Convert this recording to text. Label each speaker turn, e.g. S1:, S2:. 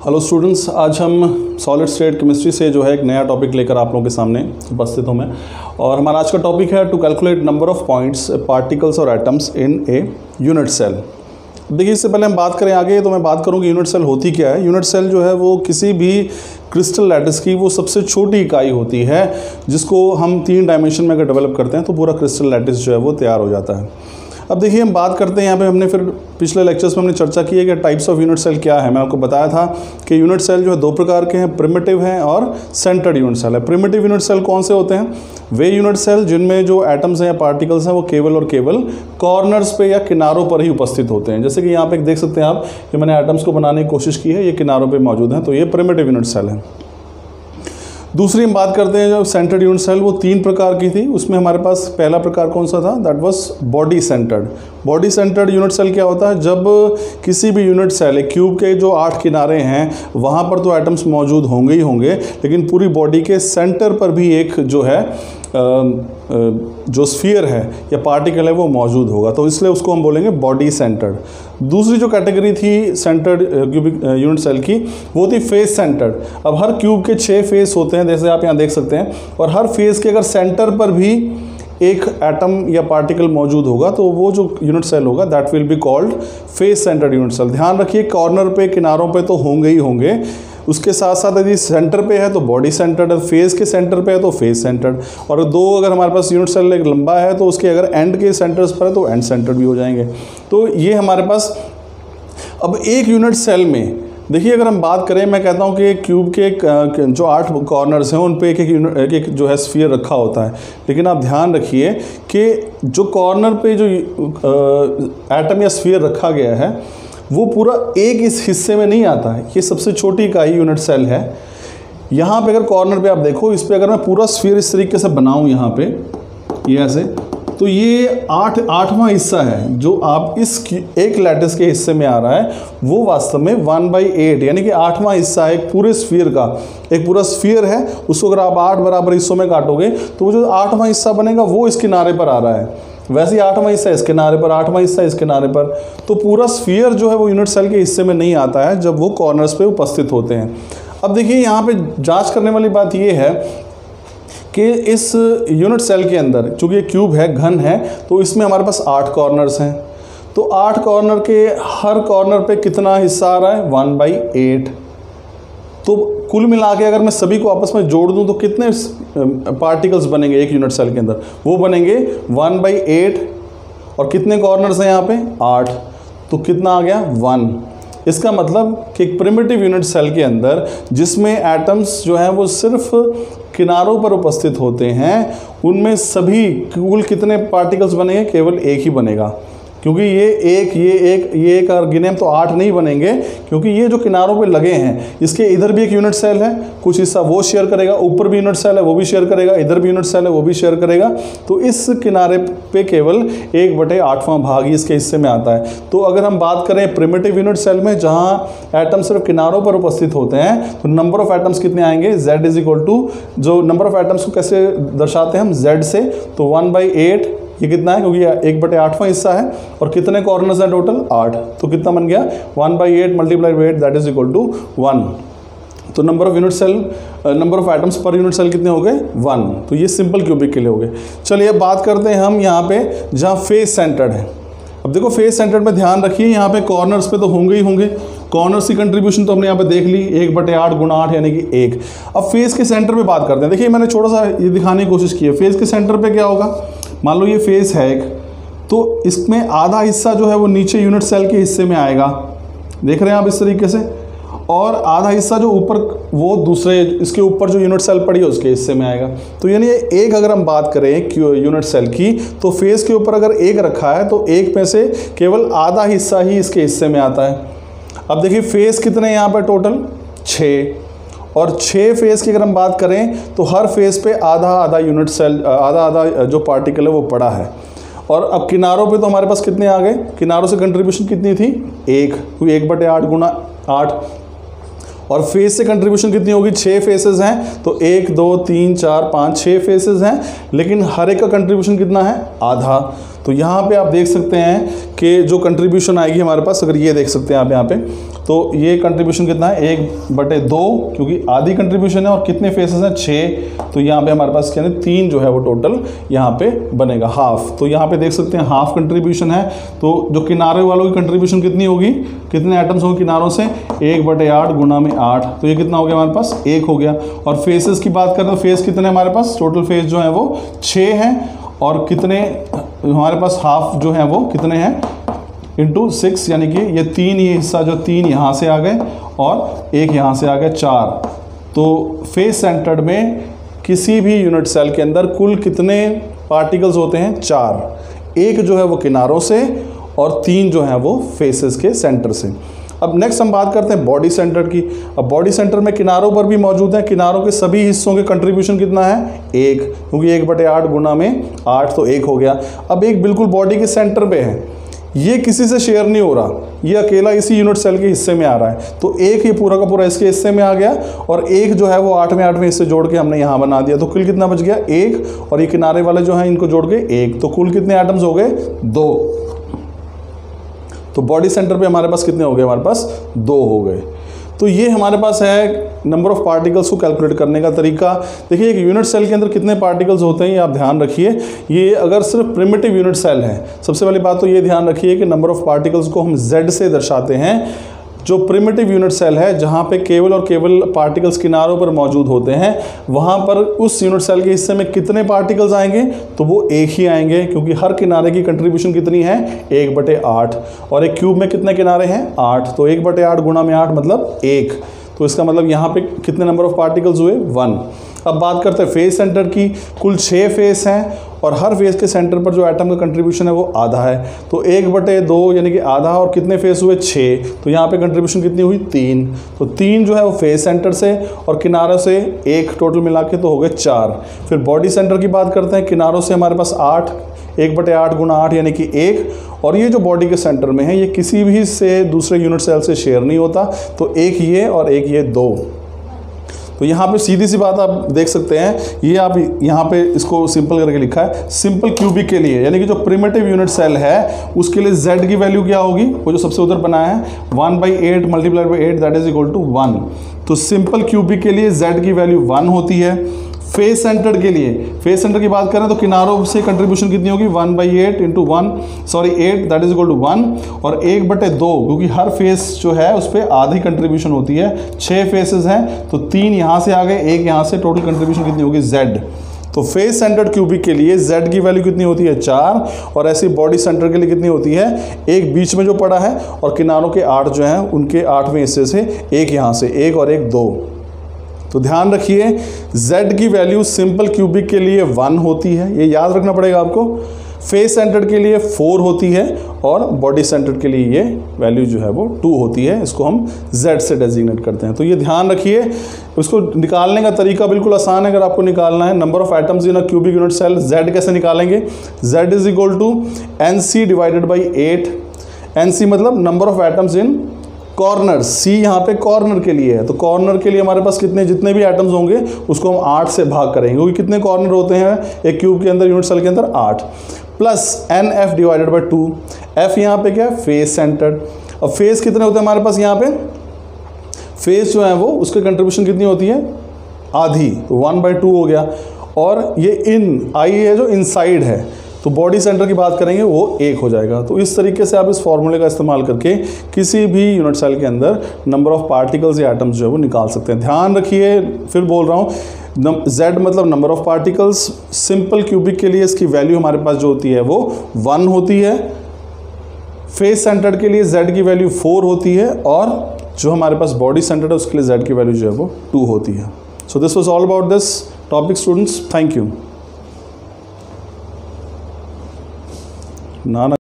S1: Hello students, आज हम solid state chemistry से जो है एक नया टॉपिक लेकर आप लोगों के सामने उपस्थित हूँ मैं। और हमारा आज का टॉपिक है to calculate number of points particles और atoms in a unit cell. देखिए, इससे पहले हम बात करें आगे तो मैं बात करूँ कि यूनिट सेल होती क्या है। यूनिट सेल जो है वो किसी भी क्रिस्टल लैटिस की वो सबसे छोटी इकाई होती है जिसको हम 3 डायमेंशन में अगर डेवलप करते हैं तो पूरा क्रिस्टल लैटिस जो है वो तैयार हो जाता है। अब देखिए, हम बात करते हैं यहाँ पे, हमने फिर पिछले लेक्चर्स में हमने चर्चा की है कि टाइप्स ऑफ यूनिट सेल क्या है। मैं आपको बताया था कि यूनिट सेल जो है 2 प्रकार के हैं, प्रिमिटिव हैं और सेंटर्ड यूनिट सेल है। प्रिमिटिव यूनिट सेल कौन से होते हैं? वे यूनिट सेल जिनमें जो एटम्स हैं या पार्टिकल्स हैं वो केवल और केवल कॉर्नर्स पे या किनारों पर ही उपस्थित होते हैं। जैसे कि यहाँ पे देख सकते हैं आप कि मैंने एटम्स को बनाने की कोशिश की है, ये किनारों पर मौजूद हैं, तो ये प्रिमिटिव यूनिट सेल है। दूसरी हम बात करते हैं जो सेंटर्ड यूनिट सेल, वो 3 प्रकार की थी। उसमें हमारे पास पहला प्रकार कौन सा था? That was body centred. Body centred unit cell क्या होता है? जब किसी भी यूनिट सेल, एक क्यूब के जो 8 किनारे हैं वहाँ पर तो एटम्स मौजूद होंगे ही होंगे, लेकिन पूरी बॉडी के सेंटर पर भी एक जो है जो स्फीयर है या पार्टिकल है वो मौजूद होगा, तो इसलिए उसको हम बोलेंगे बॉडी सेंटर्ड। दूसरी जो कैटेगरी थी सेंटर्ड क्यूबिक यूनिट सेल की, वो थी फेस सेंटर्ड। अब हर क्यूब के 6 फेस होते हैं, जैसे आप यहाँ देख सकते हैं, और हर फेस के अगर सेंटर पर भी एक एटम या पार्टिकल मौजूद होगा तो वो जो यूनिट सेल होगा that will be called face centred unit cell. ध्यान रखिए, कॉर्नर पे, किनारों पे तो होंगे ही होंगे, उसके साथ साथ यदि सेंटर पे है तो बॉडी सेंटर्ड है, फेस के सेंटर पे है तो फेस सेंटर्ड, और 2 अगर हमारे पास यूनिट सेल एक लंबा है तो उसके अगर एंड के सेंटर्स पर है तो एंड सेंटर्ड भी हो जाएंगे। तो ये हमारे पास अब एक यूनिट सेल में देखिए, अगर हम बात करें, मैं कहता हूँ कि क्यूब के जो 8 कॉर्नर्स हैं उन पे एक जो है स्फीयर रखा होता है, लेकिन आप ध्यान रखिए कि जो कॉर्नर पे जो एटम या स्फीयर रखा गया है वो पूरा एक इस हिस्से में नहीं आता है। ये सबसे छोटी इकाई यूनिट सेल है। यहाँ पे अगर कॉर्नर पे आप देखो, इस पे अगर मैं पूरा स्फीयर इस तरीके से बनाऊँ यहाँ पे ये ऐसे, तो ये 8वां हिस्सा है जो आप इस एक लैटिस के हिस्से में आ रहा है, वो वास्तव में 1/8 यानी कि 8वां हिस्सा है एक पूरे स्फीयर का। एक पूरा स्फीयर है, उसको अगर आप 8 बराबर हिस्सों में काटोगे तो वो जो 8वां हिस्सा बनेगा वो इस किनारे पर आ रहा है। वैसे ही 8वां हिस्सा इस किनारे पर, 8वां हिस्सा इस किनारे पर, तो पूरा स्फीयर जो है वो यूनिट सेल के हिस्से में नहीं आता है जब वो कॉर्नर्स पे उपस्थित होते हैं। अब देखिए, यहाँ पे जांच करने वाली बात ये है कि इस यूनिट सेल के अंदर, चूँकि ये क्यूब है, घन है, तो इसमें हमारे पास 8 कॉर्नर्स हैं। तो 8 कॉर्नर के हर कॉर्नर पे कितना हिस्सा आ रहा है? 1/8। तो कुल मिला के अगर मैं सभी को आपस में जोड़ दूं तो कितने पार्टिकल्स बनेंगे एक यूनिट सेल के अंदर? वो बनेंगे 1/8, और कितने कॉर्नर्स हैं यहाँ पे? 8। तो कितना आ गया? 1। इसका मतलब कि एक प्रिमिटिव यूनिट सेल के अंदर जिसमें एटम्स जो हैं वो सिर्फ किनारों पर उपस्थित होते हैं, उनमें सभी कुल कितने पार्टिकल्स बनेंगे? केवल एक ही बनेगा, क्योंकि ये एक और गिने तो 8 नहीं बनेंगे, क्योंकि ये जो किनारों पे लगे हैं इसके इधर भी एक यूनिट सेल है, कुछ हिस्सा वो शेयर करेगा, ऊपर भी यूनिट सेल है वो भी शेयर करेगा, इधर भी यूनिट सेल है वो भी शेयर करेगा। तो इस किनारे पे केवल 1/8वां भाग ही इसके हिस्से में आता है। तो अगर हम बात करें प्रिमिटिव यूनिट सेल में जहाँ एटम सिर्फ किनारों पर उपस्थित होते हैं, तो नंबर ऑफ एटम्स कितने आएंगे? Z इज इक्वल टू, जो नंबर ऑफ एटम्स को कैसे दर्शाते हैं हम? Z से। तो 1/8 ये कितना है? क्योंकि 1/8वां हिस्सा है, और कितने कॉर्नर्स हैं टोटल? 8। तो कितना बन गया? 1/8 multiply 8 that is equal to 1। तो number of unit cell, number of atoms पर यूनिट सेल कितने हो गए? 1। तो ये सिंपल क्यूबिक के लिए हो गए। चलिए अब बात करते हैं हम यहाँ पे जहाँ फेस सेंटर्ड है। अब देखो, फेस सेंटर्ड में ध्यान रखिए, यहाँ पे कॉर्नर्स पे तो होंगे ही होंगे। कॉर्नर्स की कंट्रीब्यूशन तो हमने यहाँ पे देख ली, 1/8 गुणा 8 यानी कि 1। अब फेस के सेंटर पे बात करते हैं। देखिए, मैंने छोटा सा ये दिखाने की कोशिश की है। फेस के सेंटर पे क्या होगा? मान लो ये फेस है एक, तो इसमें आधा हिस्सा जो है वो नीचे यूनिट सेल के हिस्से में आएगा, देख रहे हैं आप इस तरीके से, और आधा हिस्सा जो ऊपर वो दूसरे इसके ऊपर जो यूनिट सेल पड़ी है उसके हिस्से में आएगा। तो यानी एक अगर हम बात करें यूनिट सेल की, तो फेस के ऊपर अगर 1 रखा है तो 1 में से केवल आधा हिस्सा ही इसके हिस्से में आता है। अब देखिए, फेस कितने यहाँ पर टोटल? 6, और 6 फेस की अगर हम बात करें तो हर फेस पे आधा आधा यूनिट सेल, आधा आधा जो पार्टिकल है वो पड़ा है। और अब किनारों पे तो हमारे पास कितने आ गए? किनारों से कंट्रीब्यूशन कितनी थी? 1, क्योंकि 1/8 गुणा 8, और फेस से कंट्रीब्यूशन कितनी होगी? 6 फेसेस हैं, तो 1 2 3 4 5 6 फेसेस हैं, लेकिन हर एक का कंट्रीब्यूशन कितना है? आधा। तो तो यहाँ पे आप देख सकते हैं कि जो कंट्रीब्यूशन आएगी हमारे पास, अगर ये देख सकते हैं आप यहाँ पे, तो ये कंट्रीब्यूशन कितना है 1/2, क्योंकि आधी कंट्रीब्यूशन है और कितने फेसेस हैं 6, तो यहाँ पे हमारे पास क्या है 3 जो है वो टोटल यहाँ पे बनेगा हाफ। तो यहाँ पे देख सकते हैं हाफ कंट्रीब्यूशन है। तो जो किनारे वालों की कंट्रीब्यूशन कितनी होगी, कितने एटम्स होंगे किनारों से 1/8 गुना में 8, तो ये कितना हो गया हमारे पास 1 हो गया। और फेसेस की बात करें तो फेस कितने हमारे पास, टोटल फेस जो है वो 6 हैं, और कितने हमारे पास हाफ जो है वो कितने हैं इंटू 6, यानी कि ये 3, ये हिस्सा जो 3 यहाँ से आ गए और 1 यहाँ से आ गया 4। तो फेस सेंटर्ड में किसी भी यूनिट सेल के अंदर कुल कितने पार्टिकल्स होते हैं 4, 1 जो है वो किनारों से और 3 जो है वो फेसेस के सेंटर से। अब नेक्स्ट हम बात करते हैं बॉडी सेंटर की। अब बॉडी सेंटर में किनारों पर भी मौजूद है, किनारों के सभी हिस्सों के कंट्रीब्यूशन कितना है 1, क्योंकि 1/8 गुना में 8 तो 1 हो गया। अब एक बिल्कुल बॉडी के सेंटर पे है, ये किसी से शेयर नहीं हो रहा, ये अकेला इसी यूनिट सेल के हिस्से में आ रहा है, तो 1 ये पूरा का पूरा इसके हिस्से में आ गया और 1 जो है वो 8वें हिस्से जोड़ के हमने यहाँ बना दिया। तो कुल कितना बच गया 1, और ये किनारे वाले जो हैं इनको जोड़ के 1, तो कुल कितने एटम्स हो गए 2। तो बॉडी सेंटर पे हमारे पास कितने हो गए, हमारे पास 2 हो गए। तो ये हमारे पास है नंबर ऑफ पार्टिकल्स को कैलकुलेट करने का तरीका। देखिए एक यूनिट सेल के अंदर कितने पार्टिकल्स होते हैं ये आप ध्यान रखिए। ये अगर सिर्फ प्रिमिटिव यूनिट सेल है, सबसे पहली बात तो ये ध्यान रखिए कि नंबर ऑफ पार्टिकल्स को हम Z से दर्शाते हैं। जो प्रिमिटिव यूनिट सेल है जहाँ पे केवल और केवल पार्टिकल्स किनारों पर मौजूद होते हैं, वहाँ पर उस यूनिट सेल के हिस्से में कितने पार्टिकल्स आएंगे, तो वो 1 ही आएंगे, क्योंकि हर किनारे की कंट्रीब्यूशन कितनी है 1/8, और एक क्यूब में कितने किनारे हैं 8, तो 1/8 गुना में 8 मतलब 1, तो इसका मतलब यहाँ पे कितने नंबर ऑफ पार्टिकल्स हुए 1। अब बात करते हैं फेस सेंटर की। कुल 6 फेस हैं और हर फेस के सेंटर पर जो एटम का कंट्रीब्यूशन है वो आधा है, तो 1/2 यानी कि आधा, और कितने फेस हुए 6, तो यहाँ पे कंट्रीब्यूशन कितनी हुई 3, तो 3 जो है वो फेस सेंटर से और किनारों से 1, टोटल मिला के तो हो गए 4। फिर बॉडी सेंटर की बात करते हैं, किनारों से हमारे पास 8, 1/8 गुना 8 यानी कि 1, और ये जो बॉडी के सेंटर में है ये किसी भी से दूसरे यूनिट सेल से शेयर नहीं होता, तो 1 ये और 1 ये 2। तो यहाँ पे सीधी सी बात आप देख सकते हैं, ये आप यहाँ पे इसको सिंपल करके लिखा है सिंपल क्यूबिक के लिए, यानी कि जो प्रिमिटिव यूनिट सेल है उसके लिए Z की वैल्यू क्या होगी, वो जो सबसे उधर बनाया है 1/8 multiplied by 8 that is equal to 1। तो सिंपल क्यूबिक के लिए Z की वैल्यू 1 होती है। फेस सेंटर के लिए, फेस सेंटर की बात करें तो किनारों से कंट्रीब्यूशन कितनी होगी 1/8 into 8 that is equal to 1, और 1/2, क्योंकि हर फेस जो है उस पर आधी कंट्रीब्यूशन होती है। 6 फेसेस हैं तो 3 यहाँ से आ गए, 1 यहाँ से, टोटल कंट्रीब्यूशन कितनी होगी Z। तो फेस सेंटर्ड क्यूबिक के लिए Z की वैल्यू कितनी होती है 4, और ऐसी बॉडी सेंटर के लिए कितनी होती है 1 बीच में जो पड़ा है, और किनारों के 8 जो हैं उनके 8वें हिस्से से 1 यहाँ से, 1 और 1 2। तो ध्यान रखिए Z की वैल्यू सिंपल क्यूबिक के लिए 1 होती है, ये याद रखना पड़ेगा आपको। फेस सेंटर्ड के लिए 4 होती है और बॉडी सेंटर्ड के लिए ये वैल्यू जो है वो 2 होती है, इसको हम Z से डेजिग्नेट करते हैं। तो ये ध्यान रखिए, इसको निकालने का तरीका बिल्कुल आसान है। अगर आपको निकालना है number of atoms in a cubic unit cell, Z कैसे निकालेंगे, Z is equal to NC divided by 8। NC मतलब number of atoms in corner, C यहाँ पे कॉर्नर के लिए है, तो कॉर्नर के लिए हमारे पास कितने जितने भी एटम्स होंगे उसको हम 8 से भाग करेंगे, क्योंकि कितने कॉर्नर होते हैं एक क्यूब के अंदर, यूनिट सेल के अंदर 8, plus NF divided by 2। F यहाँ पे क्या है फेस सेंटर्ड। अब फेस कितने होते हैं हमारे पास, यहाँ पे फेस जो है वो उसके कंट्रीब्यूशन कितनी होती है आधी, तो 1/2 हो गया, और ये इन आई है जो इनसाइड है, तो बॉडी सेंटर की बात करेंगे वो 1 हो जाएगा। तो इस तरीके से आप इस फॉर्मूले का इस्तेमाल करके किसी भी यूनिट सेल के अंदर नंबर ऑफ पार्टिकल्स या एटम्स जो है वो निकाल सकते हैं। ध्यान रखिए, फिर बोल रहा हूँ, Z मतलब number of particles, simple cubic के लिए इसकी वैल्यू हमारे पास जो होती है वो 1 होती है, फेस सेंटर्ड के लिए Z की वैल्यू 4 होती है, और जो हमारे पास बॉडी सेंटर्ड है उसके लिए Z की वैल्यू जो है वो 2 होती है। So this was all about this topic students, thank you. ना